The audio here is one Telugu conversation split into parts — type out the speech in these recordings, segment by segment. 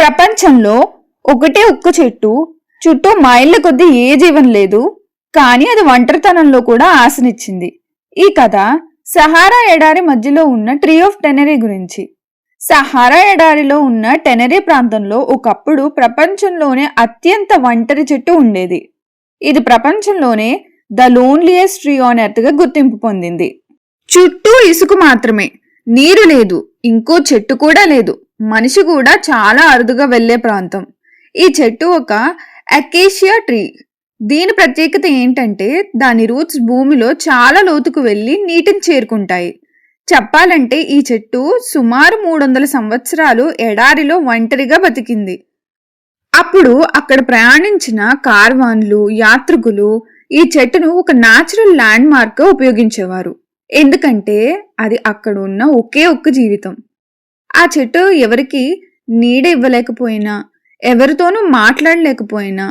ప్రపంచంలో ఒకటే ఒక్క చెట్టు, చుట్టూ మైళ్ళ కొద్దీ ఏ జీవం లేదు, కానీ అది ఒంటరితనంలో కూడా ఆశనిచ్చింది. ఈ కథ సహారా ఎడారి మధ్యలో ఉన్న ట్రీ ఆఫ్ టెనరీ గురించి. సహారా ఎడారిలో ఉన్న టెనరీ ప్రాంతంలో ఒకప్పుడు ప్రపంచంలోనే అత్యంత ఒంటరి చెట్టు ఉండేది. ఇది ప్రపంచంలోనే the loneliest tree on earth గా గుర్తింపు పొందింది. చుట్టూ ఇసుక మాత్రమే, నీరు లేదు, ఇంకో చెట్టు కూడా లేదు, మనిషి కూడా చాలా అరుదుగా వెళ్లే ప్రాంతం. ఈ చెట్టు ఒక అకేషియా ట్రీ. దీని ప్రత్యేకత ఏంటంటే దాని రూట్స్ భూమిలో చాలా లోతుకు వెళ్లి నీటిని చేరుకుంటాయి. చెప్పాలంటే ఈ చెట్టు సుమారు 300 సంవత్సరాలు ఎడారిలో ఒంటరిగా బతికింది. అప్పుడు అక్కడ ప్రయాణించిన కార్వాన్లు, యాత్రికులు ఈ చెట్టును ఒక న్యాచురల్ ల్యాండ్ మార్క్ గా ఉపయోగించేవారు. ఎందుకంటే అది అక్కడ ఉన్న ఒకే ఒక్క జీవితం. ఆ చెట్టు ఎవరికి నీడ ఇవ్వలేకపోయినా, ఎవరితోనూ మాట్లాడలేకపోయినా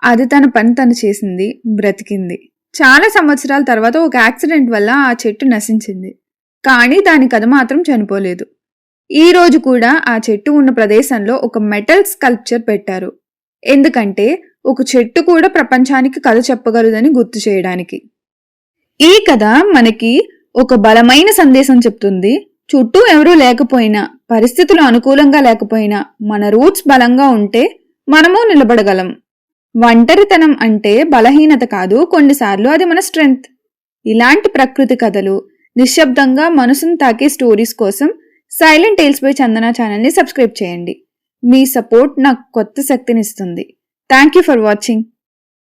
అది తన పని తను చేసింది, బ్రతికింది. చాలా సంవత్సరాల తర్వాత ఒక యాక్సిడెంట్ వల్ల ఆ చెట్టు నశించింది. కానీ దాని కథ మాత్రం చనిపోలేదు. ఈ రోజు కూడా ఆ చెట్టు ఉన్న ప్రదేశంలో ఒక మెటల్ స్కల్ప్చర్ పెట్టారు. ఎందుకంటే ఒక చెట్టు కూడా ప్రపంచానికి కథ చెప్పగలదని గుర్తు చేయడానికి. ఈ కథ మనకి ఒక బలమైన సందేశం చెప్తుంది. చుట్టూ ఎవరూ లేకపోయినా, పరిస్థితులు అనుకూలంగా లేకపోయినా, మన రూట్స్ బలంగా ఉంటే మనము నిలబడగలం. ఒంటరితనం అంటే బలహీనత కాదు, కొన్నిసార్లు అది మన స్ట్రెంగ్త్. ఇలాంటి ప్రకృతి కథలు, నిశ్శబ్దంగా మనసును తాకే స్టోరీస్ కోసం సైలెంట్ టేల్స్ బై చందన ఛానల్ని సబ్స్క్రైబ్ చేయండి. మీ సపోర్ట్ నాకు కొత్త శక్తినిస్తుంది. Thank you for watching.